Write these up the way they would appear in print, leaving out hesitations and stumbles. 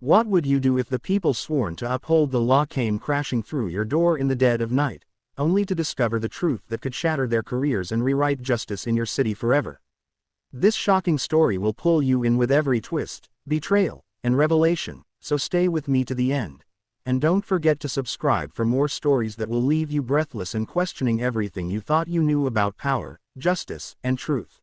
What would you do if the people sworn to uphold the law came crashing through your door in the dead of night, only to discover the truth that could shatter their careers and rewrite justice in your city forever? This shocking story will pull you in with every twist, betrayal, and revelation, so stay with me to the end. And don't forget to subscribe for more stories that will leave you breathless and questioning everything you thought you knew about power, justice, and truth.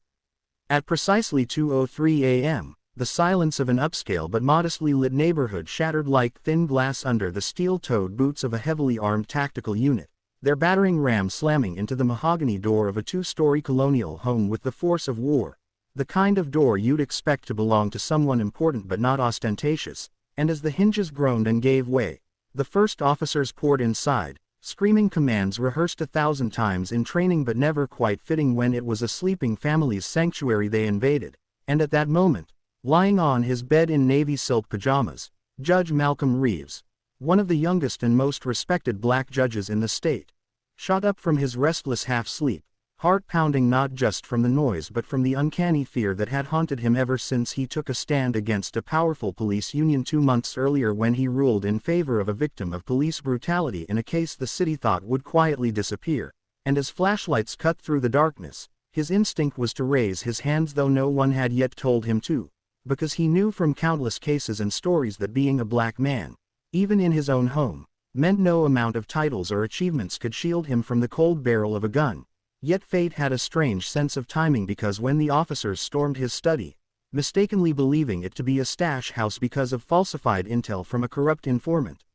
At precisely 2:03 a.m., the silence of an upscale but modestly lit neighborhood shattered like thin glass under the steel-toed boots of a heavily armed tactical unit, their battering ram slamming into the mahogany door of a two-story colonial home with the force of war, the kind of door you'd expect to belong to someone important but not ostentatious. And as the hinges groaned and gave way, the first officers poured inside, screaming commands rehearsed 1,000 times in training but never quite fitting when it was a sleeping family's sanctuary they invaded. And at that moment, lying on his bed in navy silk pajamas, Judge Malcolm Reeves, one of the youngest and most respected black judges in the state, shot up from his restless half-sleep, heart pounding not just from the noise but from the uncanny fear that had haunted him ever since he took a stand against a powerful police union 2 months earlier when he ruled in favor of a victim of police brutality in a case the city thought would quietly disappear. And as flashlights cut through the darkness, his instinct was to raise his hands, though no one had yet told him to, because he knew from countless cases and stories that being a black man, even in his own home, meant no amount of titles or achievements could shield him from the cold barrel of a gun. Yet fate had a strange sense of timing, because when the officers stormed his study, mistakenly believing it to be a stash house because of falsified intel from a corrupt informant,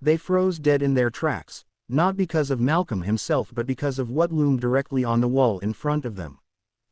they froze dead in their tracks, not because of Malcolm himself but because of what loomed directly on the wall in front of them.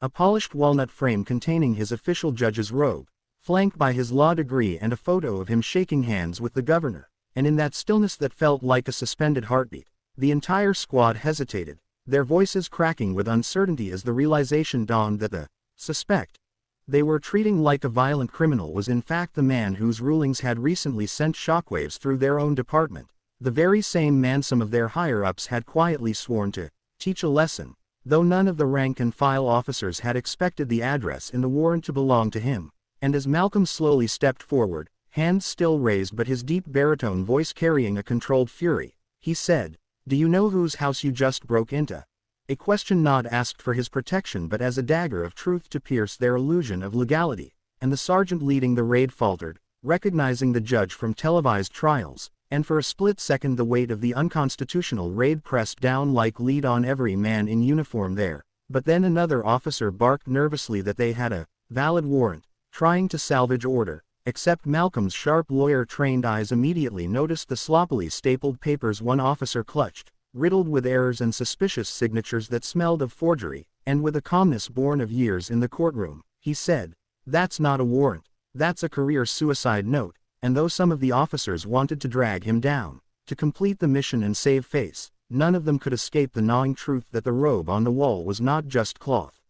A polished walnut frame containing his official judge's robe, flanked by his law degree and a photo of him shaking hands with the governor, and in that stillness that felt like a suspended heartbeat, the entire squad hesitated, their voices cracking with uncertainty as the realization dawned that the suspect they were treating like a violent criminal was in fact the man whose rulings had recently sent shockwaves through their own department, the very same man some of their higher-ups had quietly sworn to teach a lesson, though none of the rank-and-file officers had expected the address in the warrant to belong to him. And as Malcolm slowly stepped forward, hands still raised but his deep baritone voice carrying a controlled fury, he said, "Do you know whose house you just broke into?" A question not asked for his protection but as a dagger of truth to pierce their illusion of legality, and the sergeant leading the raid faltered, recognizing the judge from televised trials, and for a split second the weight of the unconstitutional raid pressed down like lead on every man in uniform there. But then another officer barked nervously that they had a valid warrant, trying to salvage order, except Malcolm's sharp lawyer-trained eyes immediately noticed the sloppily stapled papers one officer clutched, riddled with errors and suspicious signatures that smelled of forgery, and with a calmness born of years in the courtroom, he said, "That's not a warrant, that's a career suicide note." And though some of the officers wanted to drag him down, to complete the mission and save face, none of them could escape the gnawing truth that the robe on the wall was not just cloth,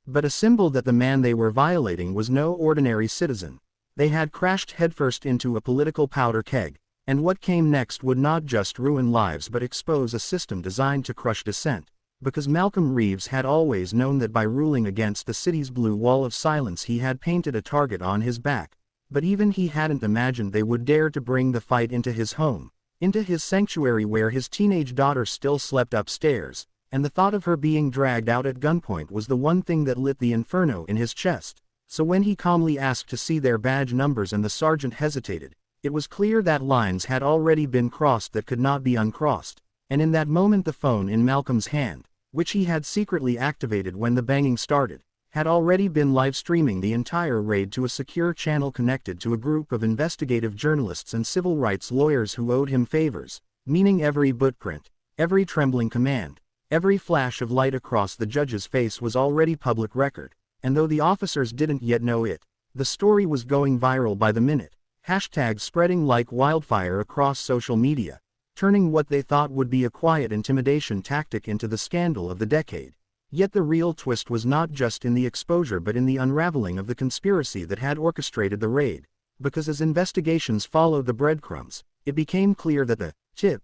but a symbol that the man they were violating was no ordinary citizen. They had crashed headfirst into a political powder keg, and what came next would not just ruin lives but expose a system designed to crush dissent, because Malcolm Reeves had always known that by ruling against the city's blue wall of silence he had painted a target on his back, but even he hadn't imagined they would dare to bring the fight into his home, into his sanctuary where his teenage daughter still slept upstairs, and the thought of her being dragged out at gunpoint was the one thing that lit the inferno in his chest. So when he calmly asked to see their badge numbers and the sergeant hesitated, it was clear that lines had already been crossed that could not be uncrossed, and in that moment the phone in Malcolm's hand, which he had secretly activated when the banging started, had already been live-streaming the entire raid to a secure channel connected to a group of investigative journalists and civil rights lawyers who owed him favors, meaning every footprint, every trembling command, every flash of light across the judge's face was already public record, and though the officers didn't yet know it, the story was going viral by the minute, hashtags spreading like wildfire across social media, turning what they thought would be a quiet intimidation tactic into the scandal of the decade. Yet the real twist was not just in the exposure but in the unraveling of the conspiracy that had orchestrated the raid, because as investigations followed the breadcrumbs, it became clear that the tip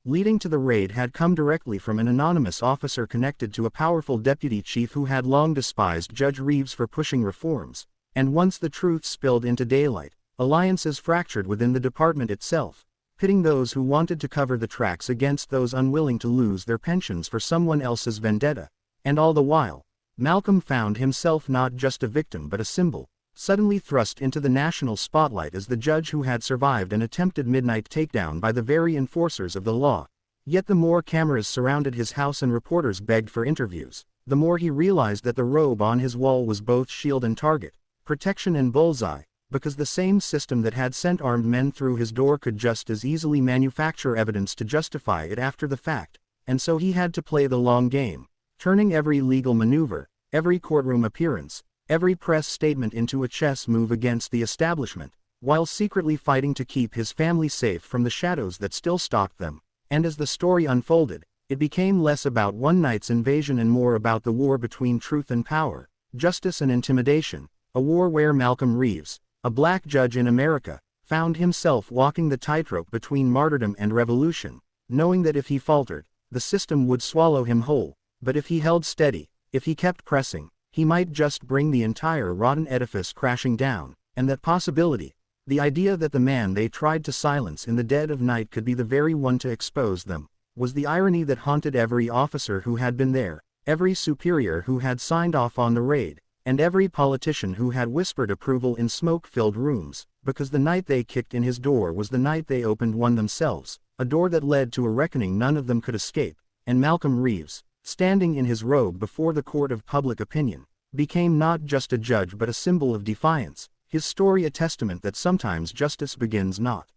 leading to the raid had come directly from an anonymous officer connected to a powerful deputy chief who had long despised Judge Reeves for pushing reforms, and once the truth spilled into daylight, alliances fractured within the department itself, pitting those who wanted to cover the tracks against those unwilling to lose their pensions for someone else's vendetta. And all the while, Malcolm found himself not just a victim but a symbol, suddenly thrust into the national spotlight as the judge who had survived an attempted midnight takedown by the very enforcers of the law. Yet the more cameras surrounded his house and reporters begged for interviews, the more he realized that the robe on his wall was both shield and target, protection and bullseye, because the same system that had sent armed men through his door could just as easily manufacture evidence to justify it after the fact, and so he had to play the long game, turning every legal maneuver, every courtroom appearance, every press statement into a chess move against the establishment, while secretly fighting to keep his family safe from the shadows that still stalked them. And as the story unfolded, it became less about one night's invasion and more about the war between truth and power, justice and intimidation, a war where Malcolm Reeves, a black judge in America, found himself walking the tightrope between martyrdom and revolution, knowing that if he faltered, the system would swallow him whole, but if he held steady, if he kept pressing, he might just bring the entire rotten edifice crashing down. And that possibility, the idea that the man they tried to silence in the dead of night could be the very one to expose them, was the irony that haunted every officer who had been there, every superior who had signed off on the raid, and every politician who had whispered approval in smoke-filled rooms, because the night they kicked in his door was the night they opened one themselves, a door that led to a reckoning none of them could escape. And Malcolm Reeves, standing in his robe before the court of public opinion, became not just a judge but a symbol of defiance, his story a testament that sometimes justice begins not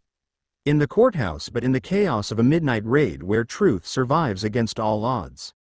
in the courthouse but in the chaos of a midnight raid where truth survives against all odds.